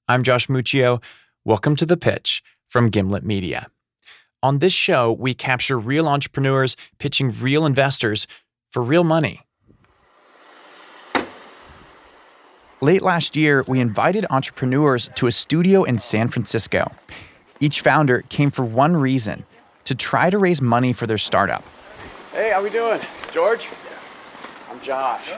I'm Josh Muccio. Welcome to The Pitch from Gimlet Media. On this show, we capture real entrepreneurs pitching real investors for real money. Late last year, we invited entrepreneurs to a studio in San Francisco. Each founder came for one reason: to try to raise money for their startup. Hey, how we doing? George? I'm Josh.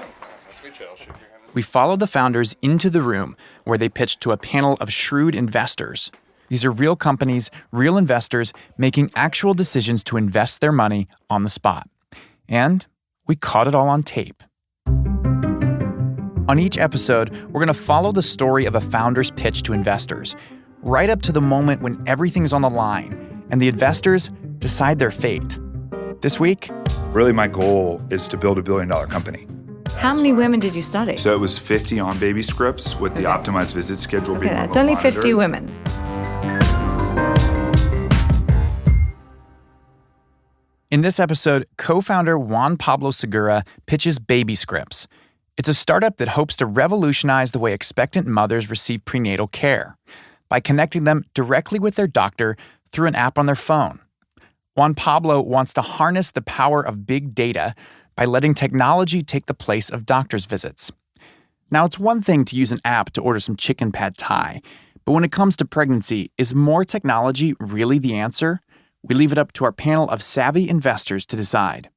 Nice to meet you. I'll shake your hand. We followed the founders into the room where they pitched to a panel of shrewd investors. These are real companies, real investors making actual decisions to invest their money on the spot. And we caught it all on tape. On each episode, we're going to follow the story of a founder's pitch to investors, right up to the moment when everything's on the line and the investors decide their fate. This week, Really, my goal is to build a billion-dollar company. How many women did you study? So it was 50 on Babyscripts with the optimized visit schedule being It's only 50 women. in this episode, co-founder Juan-Pablo Segura pitches Babyscripts. It's a startup that hopes to revolutionize the way expectant mothers receive prenatal care by connecting them directly with their doctor through an app on their phone. Juan-Pablo wants to harness the power of big data by letting technology take the place of doctor's visits. Now, it's one thing to use an app to order some chicken pad thai, but when it comes to pregnancy, is more technology really the answer? We leave it up to our panel of savvy investors to decide.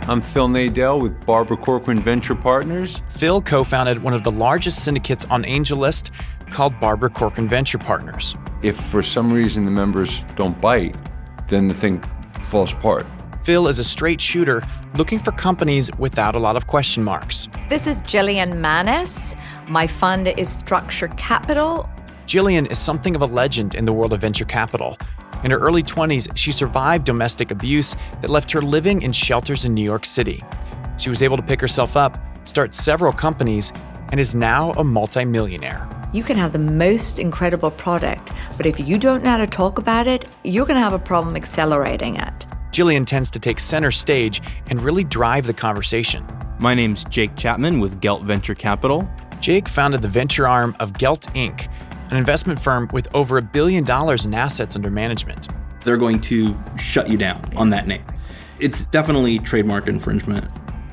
I'm Phil Nadell with Barbara Corcoran Venture Partners. Phil co-founded one of the largest syndicates on AngelList called Barbara Corcoran Venture Partners. If for some reason the members don't bite, then the thing falls apart. Phil is a straight shooter looking for companies without a lot of question marks. This is Jillian Manis. My fund is Structure Capital. Jillian is something of a legend in the world of venture capital. In her early 20s, she survived domestic abuse that left her living in shelters in New York City. She was able to pick herself up, start several companies, and is now a multimillionaire. You can have the most incredible product, but if you don't know how to talk about it, you're going to have a problem accelerating it. Jillian tends to take center stage and really drive the conversation. My name's Jake Chapman with Gelt Venture Capital. Jake founded the venture arm of Gelt Inc., an investment firm with over $1 billion in assets under management. They're going to shut you down on that name. It's definitely trademark infringement.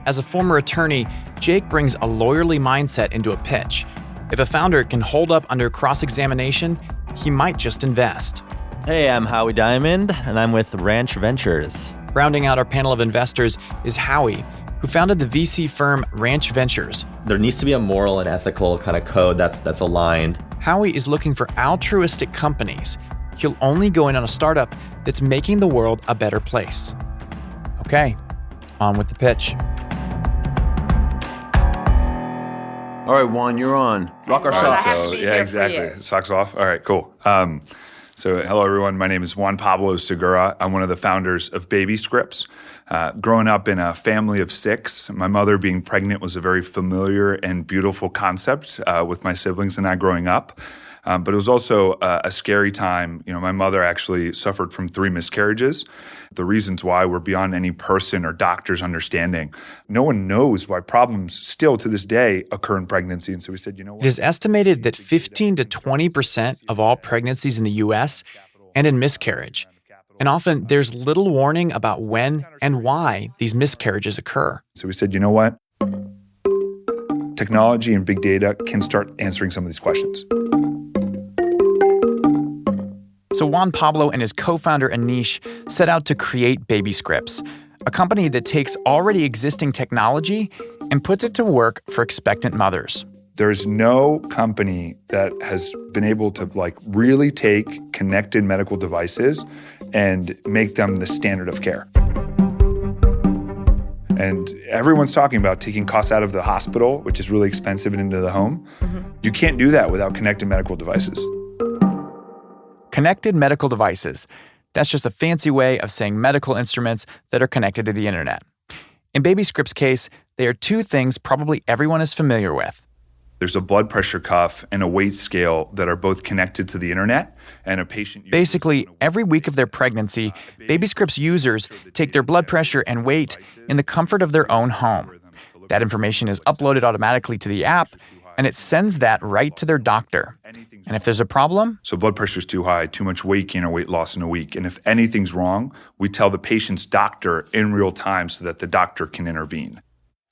As a former attorney, Jake brings a lawyerly mindset into a pitch. If a founder can hold up under cross-examination, he might just invest. Hey, I'm Howie Diamond, and I'm with Ranch Ventures. Rounding out our panel of investors is Howie, who founded the VC firm Ranch Ventures. There needs to be a moral and ethical kind of code that's aligned. Howie is looking for altruistic companies. He'll only go in on a startup that's making the world a better place. Okay, on with the pitch. All right, Juan, you're on. Rock our All right, socks. so yeah, exactly. Socks off. All right, cool. So hello, everyone. My name is Juan-Pablo Segura. I'm one of the founders of Babyscripts. Growing up in a family of 6, my mother being pregnant was a very familiar and beautiful concept with my siblings and I growing up. But it was also a scary time. You know, my mother actually suffered from 3 miscarriages. The reasons why were beyond any person or doctor's understanding. No one knows why problems still to this day occur in pregnancy. And so we said, you know what? It is estimated that 15 to 20% of all pregnancies in the U.S. end in miscarriage. And often there's little warning about when and why these miscarriages occur. So we said, you know what? Technology and big data can start answering some of these questions. So Juan-Pablo and his co-founder Anish set out to create Babyscripts, a company that takes already existing technology and puts it to work for expectant mothers. There's no company that has been able to really take connected medical devices and make them the standard of care. And everyone's talking about taking costs out of the hospital, which is really expensive, and into the home. Mm-hmm. You can't do that without connected medical devices. Connected medical devices. That's just a fancy way of saying medical instruments that are connected to the internet. In Babyscripts' case, they are 2 things probably everyone is familiar with. There's a blood pressure cuff and a weight scale that are both connected to the internet, and a patient... Basically, every week of their pregnancy, Babyscripts users take their blood pressure and weight in the comfort of their own home. That information is uploaded automatically to the app, and it sends that right to their doctor. And if there's a problem, So blood pressure's too high, too much weight gain or weight loss in a week. And if anything's wrong, we tell the patient's doctor in real time so that the doctor can intervene.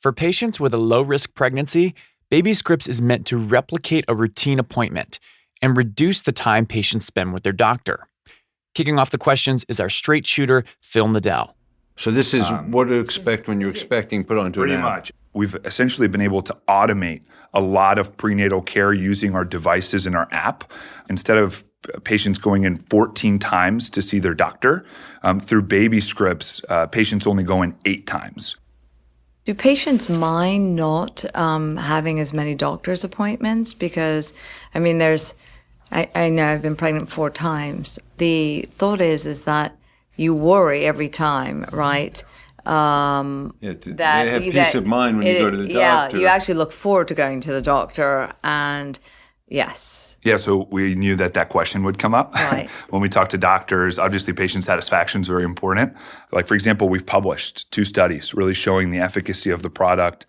for patients with a low-risk pregnancy, Babyscripts is meant to replicate a routine appointment and reduce the time patients spend with their doctor. Kicking off the questions is our straight shooter, Phil Nadell. So this is what to expect when you're expecting put onto an Pretty app. much. We've essentially been able to automate a lot of prenatal care using our devices in our app. Instead of patients going in 14 times to see their doctor, through Babyscripts, patients only go in 8 times. Do patients mind not having as many doctor's appointments? Because, I mean, I know I've been pregnant 4 times. The thought is that you worry every time, right? They have peace of mind when you go to the doctor. Yeah, you actually look forward to going to the doctor, and yes. Yeah, so we knew that question would come up. Right. When we talk to doctors, obviously patient satisfaction is very important. Like, for example, we've published 2 studies really showing the efficacy of the product.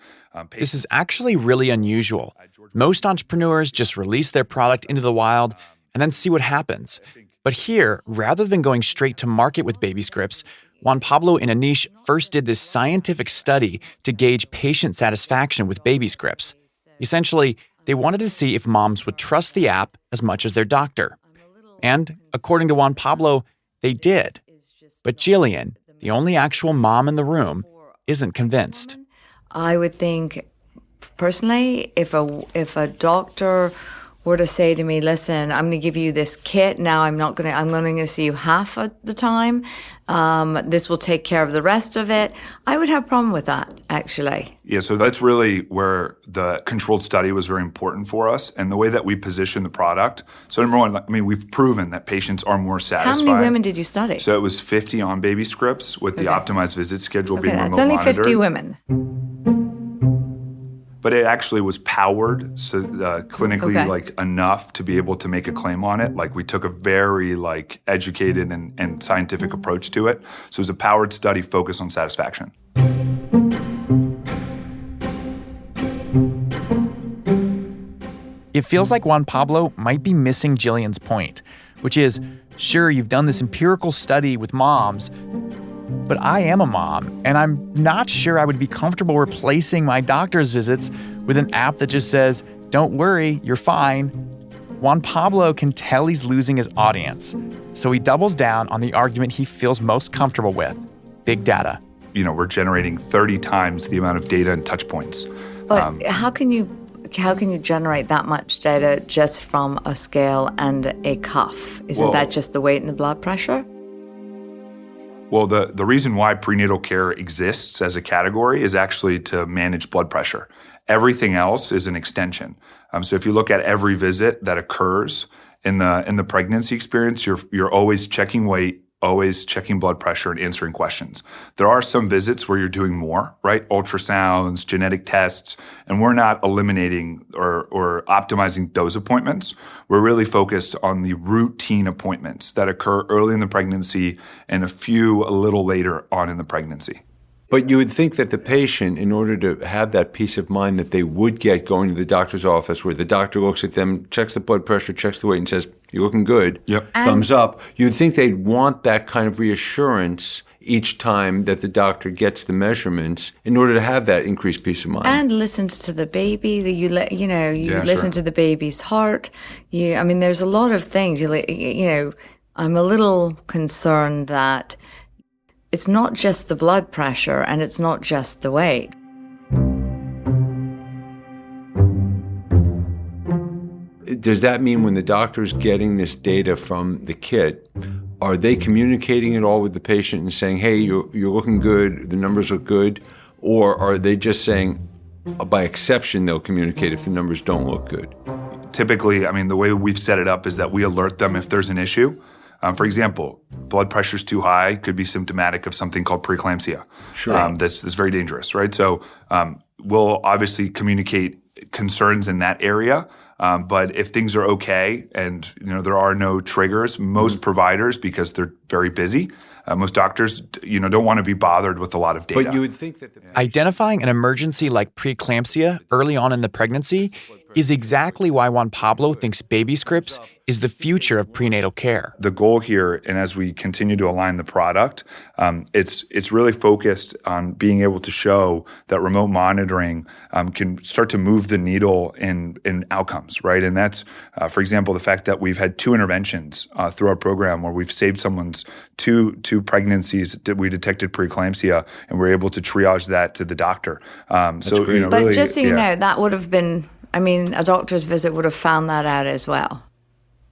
This is actually really unusual. Most entrepreneurs just release their product into the wild and then see what happens. But here, rather than going straight to market with Babyscripts, Juan-Pablo and Anish first did this scientific study to gauge patient satisfaction with Babyscripts. Essentially, they wanted to see if moms would trust the app as much as their doctor. And according to Juan-Pablo, they did. But Jillian, the only actual mom in the room, isn't convinced. I would think, personally, if a doctor were to say to me, listen, I'm going to give you this kit. Now I'm going to see you half of the time. This will take care of the rest of it. I would have a problem with that, actually. Yeah, so that's really where the controlled study was very important for us and the way that we position the product. So number one, I mean, we've proven that patients are more satisfied. How many women did you study? So it was 50 on Babyscripts with the optimized visit schedule being remote it's only monitored. 50 women. But it actually was powered, so clinically enough to be able to make a claim on it. Like, we took a very educated and scientific approach to it. So it was a powered study focused on satisfaction. It feels like Juan-Pablo might be missing Jillian's point, which is, sure, you've done this empirical study with moms, but I am a mom, and I'm not sure I would be comfortable replacing my doctor's visits with an app that just says, don't worry, you're fine. Juan-Pablo can tell he's losing his audience, so he doubles down on the argument he feels most comfortable with, big data. You know, we're generating 30 times the amount of data and touch points. But how can you generate that much data just from a scale and a cuff? Isn't that just the weight and the blood pressure? Well, the reason why prenatal care exists as a category is actually to manage blood pressure. Everything else is an extension. So if you look at every visit that occurs in the pregnancy experience, you're always checking weight, always checking blood pressure, and answering questions. There are some visits where you're doing more, right? Ultrasounds, genetic tests, and we're not eliminating or optimizing those appointments. We're really focused on the routine appointments that occur early in the pregnancy and a little later on in the pregnancy. But you would think that the patient, in order to have that peace of mind that they would get going to the doctor's office where the doctor looks at them, checks the blood pressure, checks the weight, and says, you're looking good, thumbs up, you'd think they'd want that kind of reassurance each time that the doctor gets the measurements in order to have that increased peace of mind. And listens to the baby. Listen to the baby's heart. There's a lot of things. I'm a little concerned that it's not just the blood pressure and it's not just the weight. Does that mean when the doctor's getting this data from the kit, are they communicating it all with the patient and saying, hey, you're looking good, the numbers look good? Or are they just saying, by exception, they'll communicate if the numbers don't look good? Typically, the way we've set it up is that we alert them if there's an issue. For example, blood pressure's too high could be symptomatic of something called preeclampsia. Sure. That's very dangerous, right? So we'll obviously communicate concerns in that area. But if things are okay and there are no triggers, most providers, because they're very busy, Most doctors, don't want to be bothered with a lot of data. But you would think that Identifying an emergency like preeclampsia early on in the pregnancy is exactly why Juan-Pablo thinks Babyscripts is the future of prenatal care. The goal here, and as we continue to align the product, it's really focused on being able to show that remote monitoring can start to move the needle in outcomes, right? And that's, for example, the fact that we've had 2 interventions through our program where we've saved someone's two pregnancies that we detected preeclampsia, and we're able to triage that to the doctor. So, great. But really, just so you know, that would have been, a doctor's visit would have found that out as well.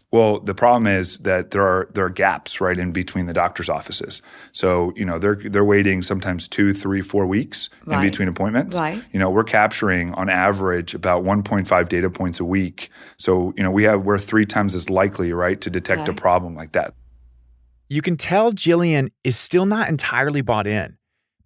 Well, the problem is that there are gaps right in between the doctor's offices. So, they're waiting sometimes 2, 3, 4 weeks in between appointments. Right. We're capturing on average about 1.5 data points a week. So, we're 3 times as likely, right, to detect a problem like that. You can tell Jillian is still not entirely bought in,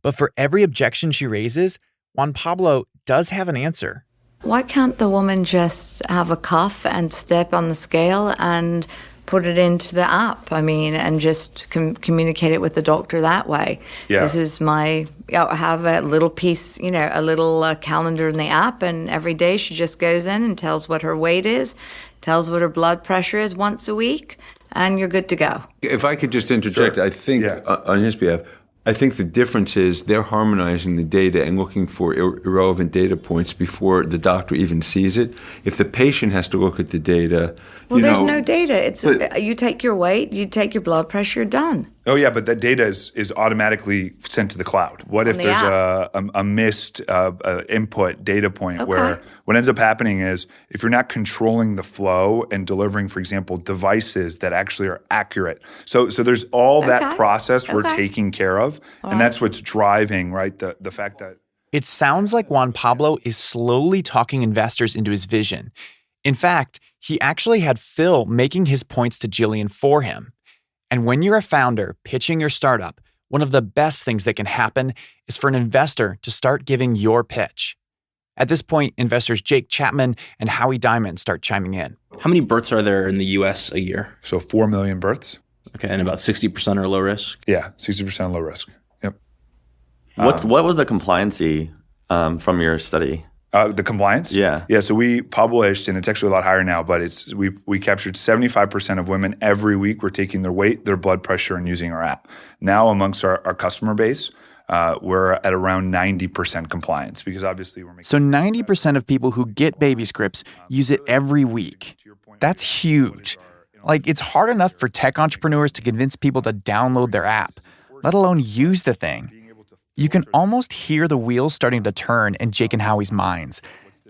but for every objection she raises, Juan-Pablo does have an answer. Why can't the woman just have a cuff and step on the scale and put it into the app? And just communicate it with the doctor that way. Yeah. This is I have a little piece, a little calendar in the app, and every day she just goes in and tells what her weight is, tells what her blood pressure is once a week, and you're good to go. If I could just interject, Sure. I think on his behalf, I think the difference is they're harmonizing the data and looking for irrelevant data points before the doctor even sees it. If the patient has to look at the data, there's no data. It's you take your weight, you take your blood pressure, done. Oh, yeah, but that data is automatically sent to the cloud. What if there's a missed input data point where what ends up happening is if you're not controlling the flow and delivering, for example, devices that actually are accurate. So there's all that process we're taking care of, and that's what's driving, right, the fact that... It sounds like Juan-Pablo is slowly talking investors into his vision. In fact, he actually had Phil making his points to Jillian for him. And when you're a founder pitching your startup, one of the best things that can happen is for an investor to start giving your pitch. At this point, investors Jake Chapman and Howie Diamond start chiming in. How many births are there in the U.S. a year? So 4 million births. Okay, and about 60% are low risk? Yeah, 60% low risk. Yep. What was the compliancy from your study? The compliance? Yeah. Yeah, so we published, and it's actually a lot higher now, but we captured 75% of women every week were taking their weight, their blood pressure, and using our app. Now amongst our customer base, we're at around 90% compliance because obviously we're making... So 90% of people who get Babyscripts use it every week. That's huge. It's hard enough for tech entrepreneurs to convince people to download their app, let alone use the thing. You can almost hear the wheels starting to turn in Jake and Howie's minds.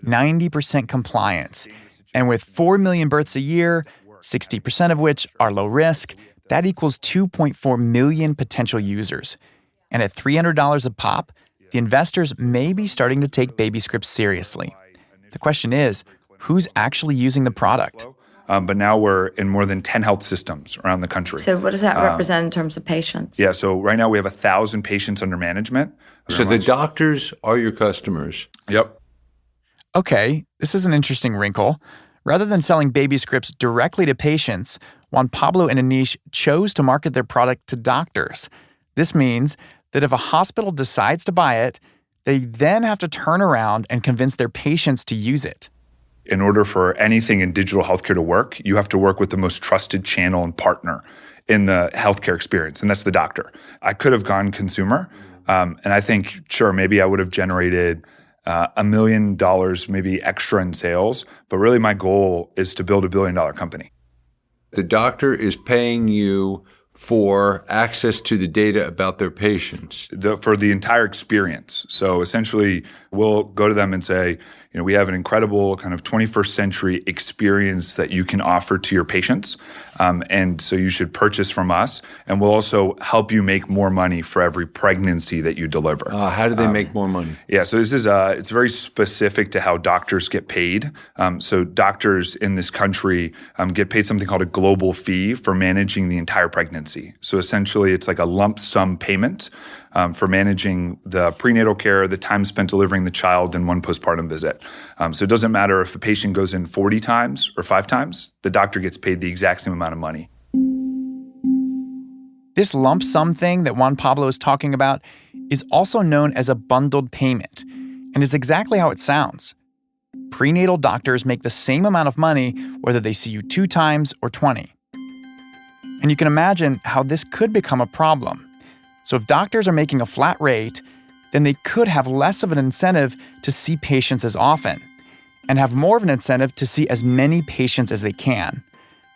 90% compliance. And with 4 million births a year, 60% of which are low risk, that equals 2.4 million potential users. And at $300 a pop, the investors may be starting to take Babyscripts seriously. The question is, who's actually using the product? But now we're in more than 10 health systems around the country. So what does that represent in terms of patients? Yeah, so right now we have 1,000 patients under management. So the doctors are your customers. Yep. Okay, this is an interesting wrinkle. Rather than selling Babyscripts directly to patients, Juan-Pablo and Anish chose to market their product to doctors. This means that if a hospital decides to buy it, they then have to turn around and convince their patients to use it. In order for anything in digital healthcare to work, you have to work with the most trusted channel and partner in the healthcare experience, and that's the doctor. I could have gone consumer, and I think, sure, maybe I would have generated $1 million maybe extra in sales, but really my goal is to build $1 billion company. The doctor is paying you for access to the data about their patients. For the entire experience. So essentially, we'll go to them and say, we have an incredible kind of 21st century experience that you can offer to your patients. And so you should purchase from us. And we'll also help you make more money for every pregnancy that you deliver. How do they make more money? Yeah, so this is it's very specific to how doctors get paid. So doctors in this country get paid something called a global fee for managing the entire pregnancy. So essentially, it's like a lump sum payment for managing the prenatal care, the time spent delivering the child, and one postpartum visit. So it doesn't matter if a patient goes in 40 times or 5 times, the doctor gets paid the exact same amount of money. This lump sum thing that Juan-Pablo is talking about is also known as a bundled payment and is exactly how it sounds. Prenatal doctors make the same amount of money whether they see you 2 times or 20. And you can imagine how this could become a problem. So if doctors are making a flat rate, then they could have less of an incentive to see patients as often and have more of an incentive to see as many patients as they can,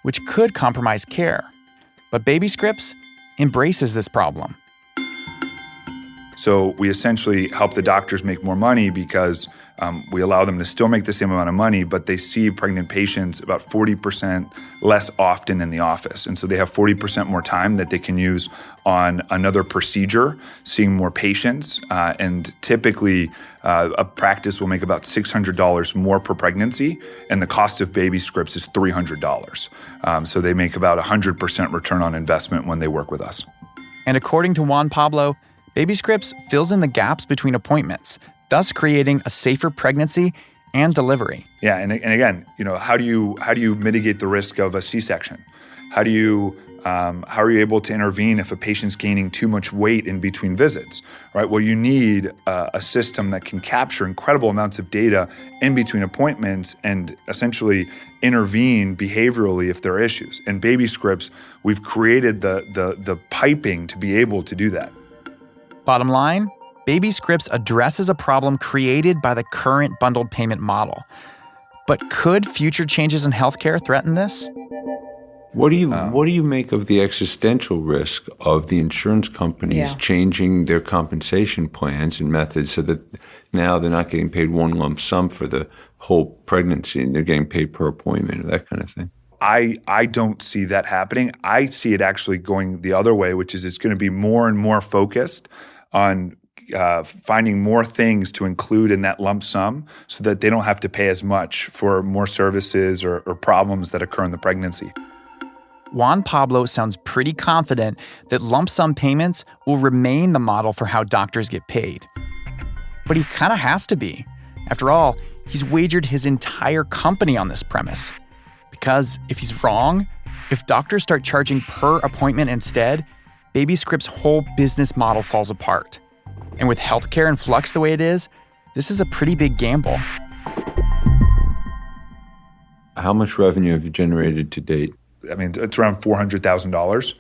which could compromise care. But Babyscripts embraces this problem. So we essentially help the doctors make more money because we allow them to still make the same amount of money, but they see pregnant patients about 40% less often in the office. And so they have 40% more time that they can use on another procedure, seeing more patients. And typically, a practice will make about $600 more per pregnancy, and the cost of Babyscripts is $300. So they make about 100% return on investment when they work with us. And according to Juan-Pablo, Babyscripts fills in the gaps between appointments, thus creating a safer pregnancy and delivery. Yeah, and again, how do you mitigate the risk of a C-section? How are you able to intervene if a patient's gaining too much weight in between visits? Right. Well, you need a system that can capture incredible amounts of data in between appointments and essentially intervene behaviorally if there are issues. In Babyscripts, we've created the piping to be able to do that. Bottom line, Babyscripts addresses a problem created by the current bundled payment model. But could future changes in healthcare threaten this? What do you make of the existential risk of the insurance companies changing their compensation plans and methods so that now they're not getting paid one lump sum for the whole pregnancy and they're getting paid per appointment or that kind of thing? I don't see that happening. I see it actually going the other way, which is it's going to be more and more focused on finding more things to include in that lump sum so that they don't have to pay as much for more services or problems that occur in the pregnancy. Juan-Pablo sounds pretty confident that lump sum payments will remain the model for how doctors get paid. But he kind of has to be. After all, he's wagered his entire company on this premise. Because if he's wrong, if doctors start charging per appointment instead, Babyscripts' whole business model falls apart. And with healthcare in flux the way it is, this is a pretty big gamble. How much revenue have you generated to date? I mean, it's around $400,000.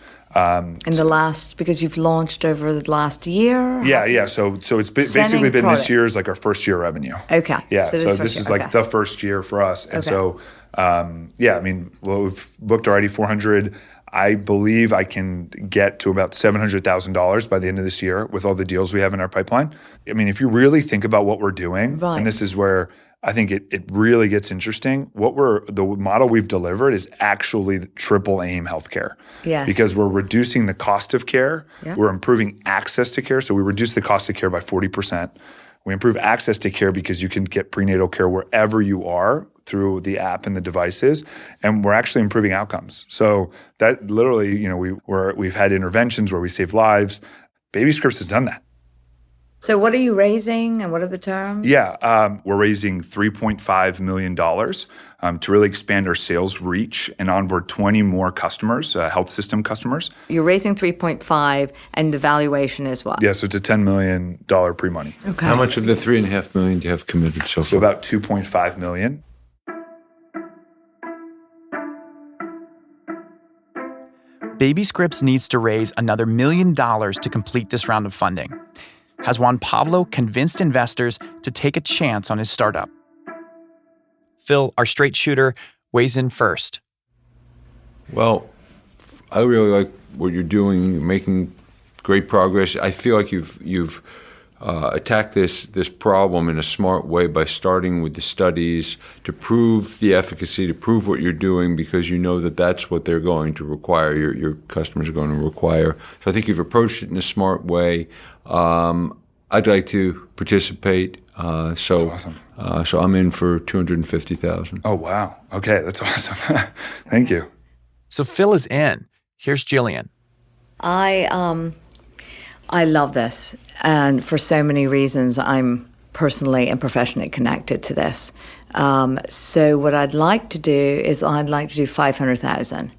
In the last, because you've launched over the last year? Yeah. So it's basically been this year's like our first year revenue. Okay. Yeah. So this is like the first year for us. And so, we've booked already 400. I believe I can get to about $700,000 by the end of this year with all the deals we have in our pipeline. I mean, if you really think about what we're doing, and this is where I think it really gets interesting. The model we've delivered is actually triple aim healthcare. Yes. Because we're reducing the cost of care. Yep. We're improving access to care. So we reduce the cost of care by 40%. We improve access to care because you can get prenatal care wherever you are through the app and the devices, and we're actually improving outcomes. So that literally, we've had interventions where we save lives. Babyscripts has done that. So what are you raising and what are the terms? Yeah, we're raising $3.5 million to really expand our sales reach and onboard 20 more customers, health system customers. You're raising 3.5 and the valuation is what? Yeah, so it's a $10 million pre-money. Okay. How much of the $3.5 million do you have committed so far? So about $2.5 million. Babyscripts needs to raise another $1 million to complete this round of funding. Has Juan-Pablo convinced investors to take a chance on his startup? Phil, our straight shooter, weighs in first. Well, I really like what you're doing. You're making great progress. I feel like you've attacked this problem in a smart way by starting with the studies to prove the efficacy, to prove what you're doing, because you know that that's what they're going to require, your customers are going to require. So I think you've approached it in a smart way. I'd like to participate. That's awesome. So I'm in for $250,000. Oh, wow. Okay, that's awesome. Thank you. So Phil is in. Here's Jillian. I love this, and for so many reasons, I'm personally and professionally connected to this. So what I'd like to do is I'd like to do $500,000.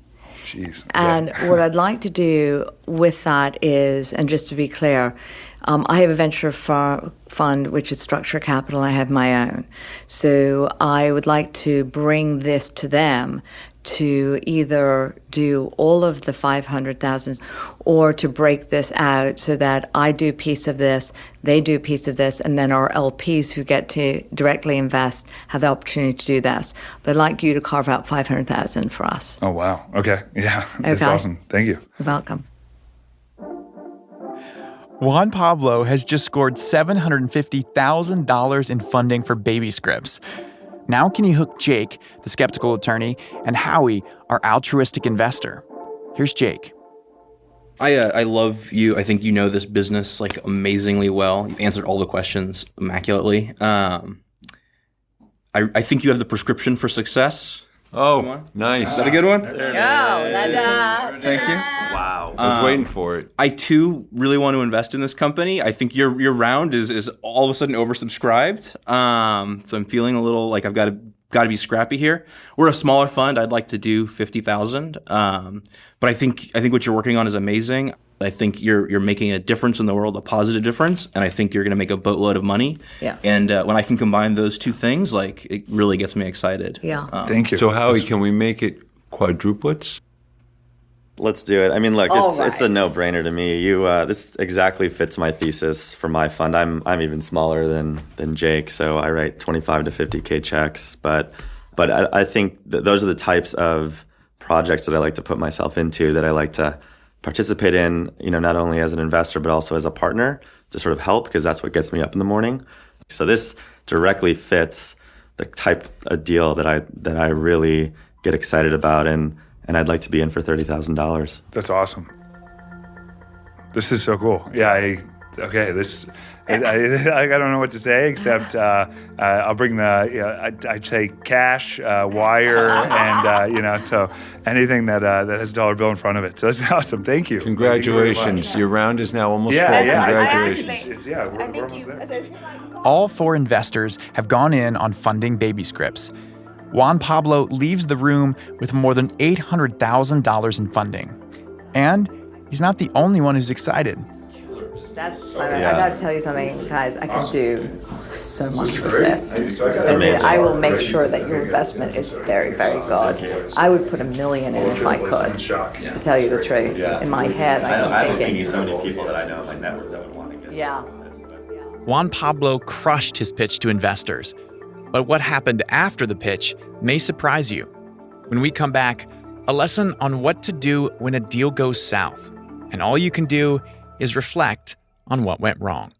Jeez. And what I'd like to do with that is, and just to be clear, I have a venture fund, which is Structure Capital. I have my own. So I would like to bring this to them to either do all of the 500,000 or to break this out so that I do a piece of this, they do a piece of this, and then our LPs who get to directly invest have the opportunity to do this. But I'd like you to carve out 500,000 for us. Oh, wow. Okay. Yeah. That's awesome. Thank you. You're welcome. Juan-Pablo has just scored $750,000 in funding for Babyscripts. Now can he hook Jake, the skeptical attorney, and Howie, our altruistic investor? Here's Jake. I love you. I think you know this business like amazingly well. You answered all the questions immaculately. I think you have the prescription for success. Oh, nice. Is that a good one? Thank Thank you. Wow. I was waiting for it. I too really want to invest in this company. I think your round is all of a sudden oversubscribed. So I'm feeling a little like I've got to be scrappy here. We're a smaller fund. I'd like to do 50,000. But I think what you're working on is amazing. I think you're making a difference in the world, a positive difference, and I think you're going to make a boatload of money. Yeah. And when I can combine those two things, like it really gets me excited. Yeah. Thank you. So Howie, can we make it quadruplets? Let's do it. I mean, look, All it's a no-brainer to me. This exactly fits my thesis for my fund. I'm even smaller than Jake, so I write 25 to 50K checks. But I think that those are the types of projects that I like to put myself into, that I like to participate in, not only as an investor, but also as a partner to sort of help, because that's what gets me up in the morning. So this directly fits the type of deal that I really get excited about, and I'd like to be in for $30,000. That's awesome. This is so cool. Yeah, I don't know what to say except I'll bring I take cash, wire, and so anything that has a dollar bill in front of it. So that's awesome. Thank you. Congratulations. Your round is now almost full. Congratulations. We're almost there. All 4 investors have gone in on funding Babyscripts. Juan-Pablo leaves the room with more than $800,000 in funding. And he's not the only one who's excited. I got to tell you something, guys. I can do so much with this. I will make sure that your investment is very, very good. I would put $1 million in if I could, to tell you the truth. In my head, I'm thinking so many people that I know in my network that would want to get. Yeah. Juan-Pablo crushed his pitch to investors. But what happened after the pitch may surprise you. When we come back, a lesson on what to do when a deal goes south. And all you can do is reflect on what went wrong.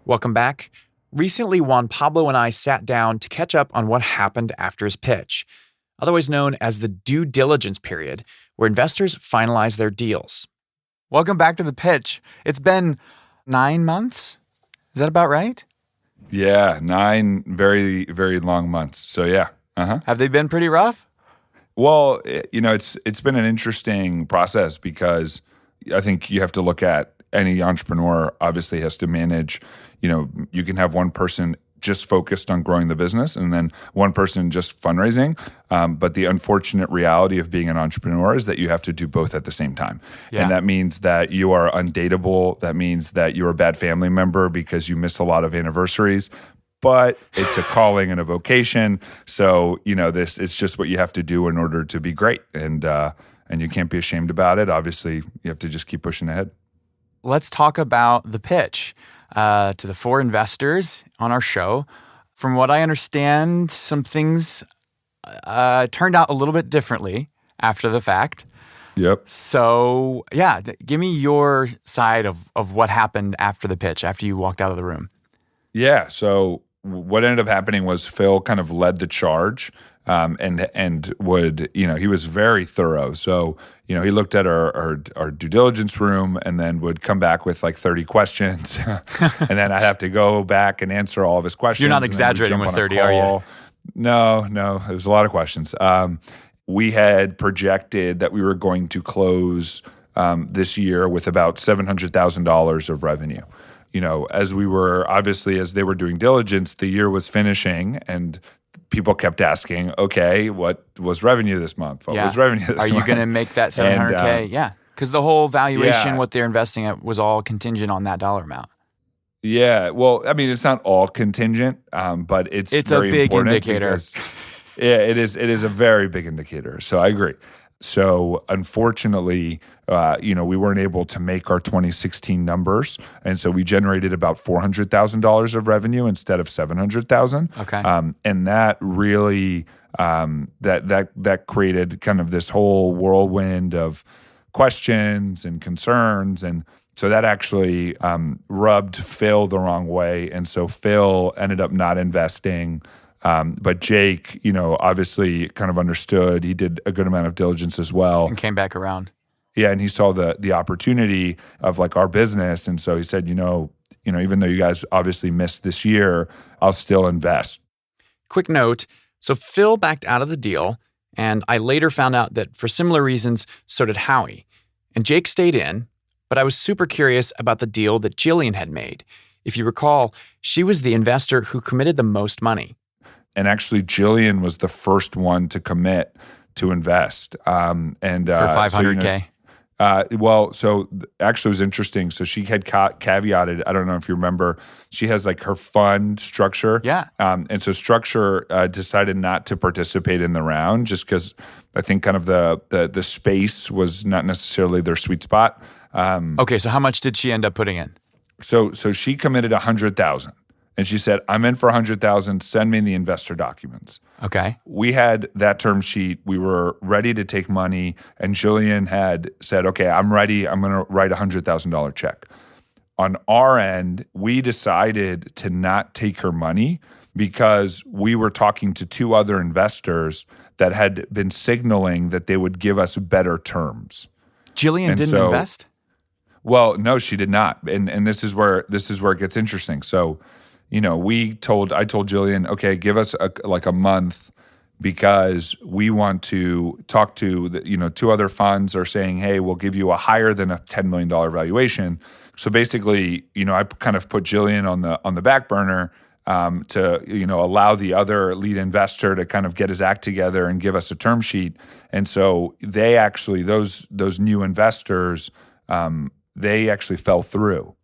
Welcome back. Recently, Juan-Pablo and I sat down to catch up on what happened after his pitch, otherwise known as the due diligence period, where investors finalize their deals. Welcome back to the pitch. It's been 9 months? Is that about right? Yeah, 9 very, very long months. So yeah. Have they been pretty rough? Well, it's been an interesting process because I think you have to look at any entrepreneur obviously has to manage, you can have one person just focused on growing the business and then one person just fundraising. But the unfortunate reality of being an entrepreneur is that you have to do both at the same time. Yeah. And that means that you are undateable. That means that you're a bad family member because you miss a lot of anniversaries. But it's a calling and a vocation. So, it's just what you have to do in order to be great. And you can't be ashamed about it. Obviously, you have to just keep pushing ahead. Let's talk about the pitch to the 4 investors on our show. From what I understand, some things turned out a little bit differently after the fact. Yep. So, give me your side of what happened after the pitch, after you walked out of the room. Yeah, so what ended up happening was Phil kind of led the charge and would, he was very thorough. So, he looked at our due diligence room and then would come back with like 30 questions. And then I'd have to go back and answer all of his questions. You're not exaggerating with 30, are you? No, it was a lot of questions. We had projected that we were going to close this year with about $700,000 of revenue. as we were, obviously, as they were doing diligence, the year was finishing and people kept asking, okay, what was revenue this month? What was revenue this month? Are you going to make that $700K? Yeah. Because the whole valuation, what they're investing at, was all contingent on that dollar amount. Yeah. Well, I mean, it's not all contingent, but it's very a big important indicator. Because, it is a very big indicator. So I agree. So unfortunately, we weren't able to make our 2016 numbers, and so we generated about $400,000 of revenue instead of $700,000. Okay, and that really that created kind of this whole whirlwind of questions and concerns, and so that actually rubbed Phil the wrong way, and so Phil ended up not investing. But Jake, obviously kind of understood. He did a good amount of diligence as well. And came back around. Yeah, and he saw the opportunity of like our business. And so he said, even though you guys obviously missed this year, I'll still invest. Quick note. So Phil backed out of the deal, and I later found out that for similar reasons, so did Howie. And Jake stayed in, but I was super curious about the deal that Jillian had made. If you recall, she was the investor who committed the most money. And actually, Jillian was the first one to commit to invest. And for $500K. Actually, it was interesting. So she had caveated. I don't know if you remember. She has like her fund structure. Yeah. And so Structure decided not to participate in the round just because I think kind of the space was not necessarily their sweet spot. Okay, so how much did she end up putting in? So she committed $100,000. And she said, I'm in for $100,000. Send me the investor documents. Okay. We had that term sheet. We were ready to take money. And Jillian had said, okay, I'm ready. I'm going to write a $100,000 check. On our end, we decided to not take her money because we were talking to two other investors that had been signaling that they would give us better terms. Jillian didn't invest? Well, no, she did not. And this is where it gets interesting. So I told Jillian, okay, give us a month because we want to talk to two other funds are saying, hey, we'll give you a higher than a $10 million valuation. So basically, I kind of put Jillian on the back burner to allow the other lead investor to kind of get his act together and give us a term sheet. And so they actually those new investors they actually fell through.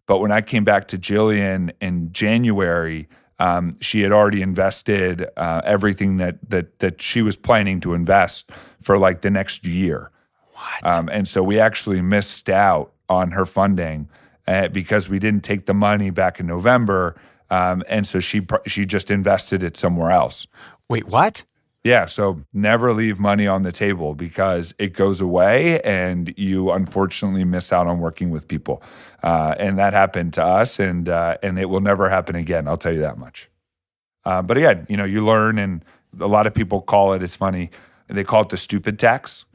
But when I came back to Jillian in January, she had already invested everything that she was planning to invest for like the next year. What? And so we actually missed out on her funding because we didn't take the money back in November. And so she just invested it somewhere else. Wait, what? Yeah, so never leave money on the table because it goes away and you unfortunately miss out on working with people. And that happened to us and it will never happen again, I'll tell you that much. But again, you learn, and a lot of people call it, it's funny, they call it the stupid tax.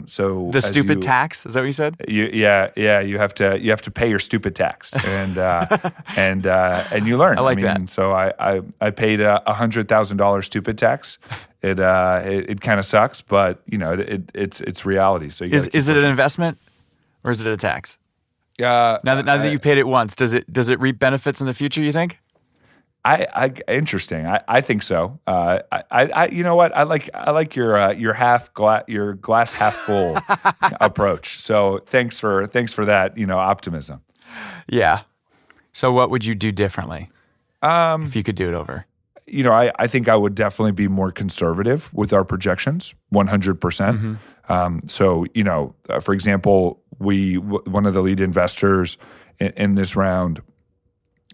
So the stupid tax, is that what you said? Yeah, you have to pay your stupid tax, and you learn. I like that. So I paid a $100,000 stupid tax. It kind of sucks, but it's reality. So is it an investment or is it a tax? Now that you paid it once, does it reap benefits in the future, you think? Interesting. I think so. You know what? I like your glass half full approach. So thanks for that, optimism. Yeah. So what would you do differently if you could do it over? I think I would definitely be more conservative with our projections, 100%. So, for example, one of the lead investors in this round,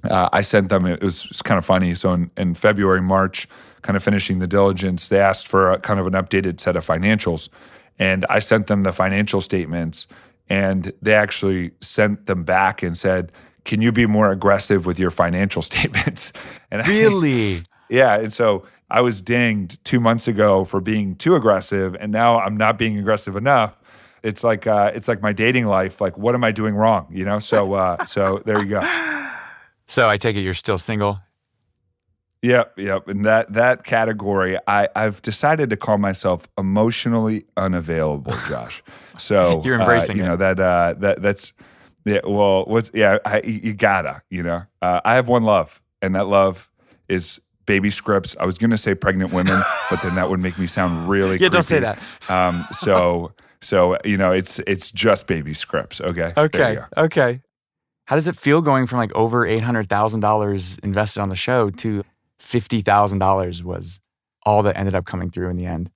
I sent them, it was kind of funny. So in February, March, kind of finishing the diligence, they asked for kind of an updated set of financials. And I sent them the financial statements, and they actually sent them back and said, can you be more aggressive with your financial statements? And really? Yeah. And so I was dinged 2 months ago for being too aggressive, and now I'm not being aggressive enough. It's like my dating life. Like, what am I doing wrong? So there you go. So I take it you're still single? Yep. And that category, I've decided to call myself emotionally unavailable, Josh. So you're embracing it. that's Yeah, well, you gotta, I have one love, and that love is Babyscripts. I was going to say pregnant women, but then that would make me sound really creepy. Don't say that. So it's just Babyscripts, okay? Okay, There you go. okay. How does it feel going from like over $800,000 invested on the show to $50,000 was all that ended up coming through in the end?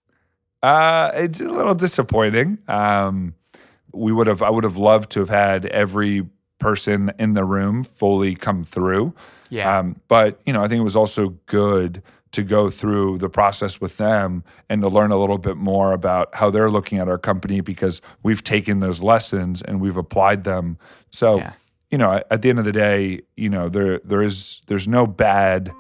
It's a little disappointing. I would have loved to have had every person in the room fully come through. Yeah. But, I think it was also good to go through the process with them and to learn a little bit more about how they're looking at our company, because we've taken those lessons and we've applied them. So, at the end of the day, there's no bad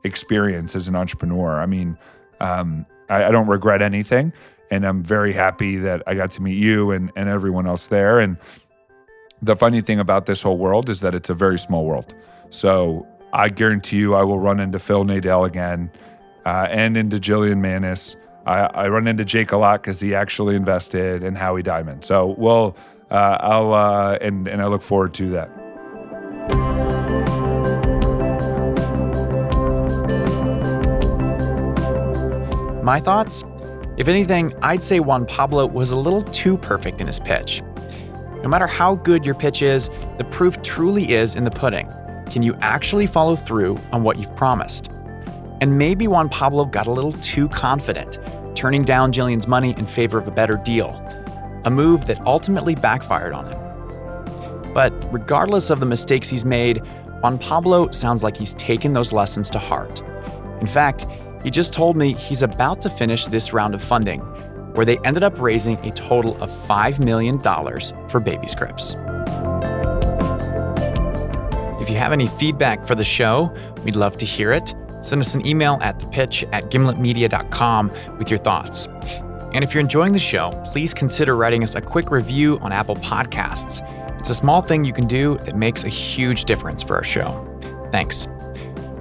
experience as an entrepreneur. I mean, I don't regret anything, and I'm very happy that I got to meet you and everyone else there. And the funny thing about this whole world is that it's a very small world. So I guarantee you I will run into Phil Nadell again and into Jillian Manis. I run into Jake a lot because he actually invested, and Howie Diamond. So I look forward to that. My thoughts? If anything, I'd say Juan-Pablo was a little too perfect in his pitch. No matter how good your pitch is, the proof truly is in the pudding. Can you actually follow through on what you've promised? And maybe Juan-Pablo got a little too confident, turning down Jillian's money in favor of a better deal, a move that ultimately backfired on him. But regardless of the mistakes he's made, Juan-Pablo sounds like he's taken those lessons to heart. In fact, he just told me he's about to finish this round of funding, where they ended up raising a total of $5 million for Babyscripts. If you have any feedback for the show, we'd love to hear it. Send us an email at thepitch@gimletmedia.com with your thoughts. And if you're enjoying the show, please consider writing us a quick review on Apple Podcasts. It's a small thing you can do that makes a huge difference for our show. Thanks.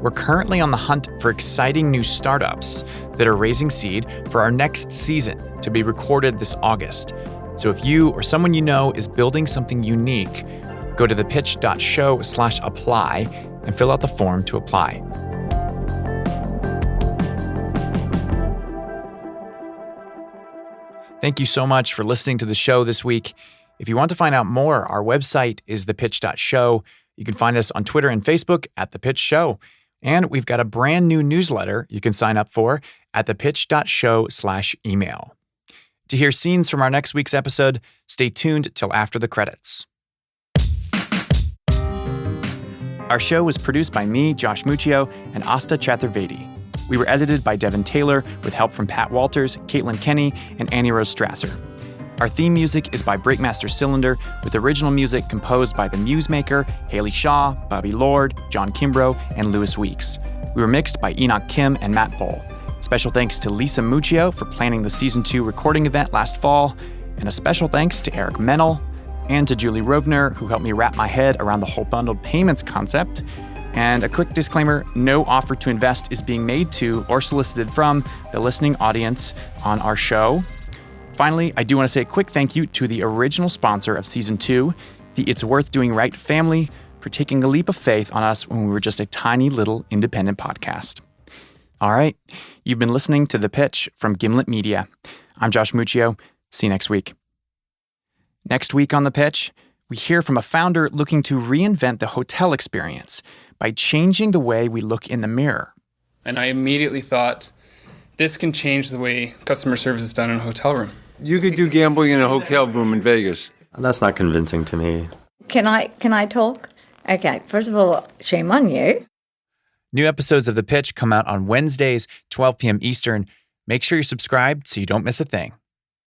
We're currently on the hunt for exciting new startups that are raising seed for our next season to be recorded this August. So if you or someone you know is building something unique, go to thepitch.show/apply and fill out the form to apply. Thank you so much for listening to the show this week. If you want to find out more, our website is thepitch.show. You can find us on Twitter and Facebook at The Pitch Show. And we've got a brand new newsletter you can sign up for at thepitch.show/email. To hear scenes from our next week's episode, stay tuned till after the credits. Our show was produced by me, Josh Muccio, and Asta Chaturvedi. We were edited by Devin Taylor with help from Pat Walters, Caitlin Kenny, and Annie Rose Strasser. Our theme music is by Breakmaster Cylinder, with original music composed by The Musemaker, Haley Shaw, Bobby Lord, John Kimbrough, and Louis Weeks. We were mixed by Enoch Kim and Matt Boll. Special thanks to Lisa Muccio for planning the Season 2 recording event last fall, and a special thanks to Eric Mennel and to Julie Rovner, who helped me wrap my head around the whole bundled payments concept. And a quick disclaimer, no offer to invest is being made to or solicited from the listening audience on our show. Finally, I do want to say a quick thank you to the original sponsor of Season 2, the It's Worth Doing Right family, for taking a leap of faith on us when we were just a tiny little independent podcast. All right, you've been listening to The Pitch from Gimlet Media. I'm Josh Muccio. See you next week. Next week on The Pitch, we hear from a founder looking to reinvent the hotel experience by changing the way we look in the mirror. And I immediately thought, this can change the way customer service is done in a hotel room. You could do gambling in a hotel room in Vegas. That's not convincing to me. Can I talk? Okay, first of all, shame on you. New episodes of The Pitch come out on Wednesdays, 12 p.m. Eastern. Make sure you're subscribed so you don't miss a thing.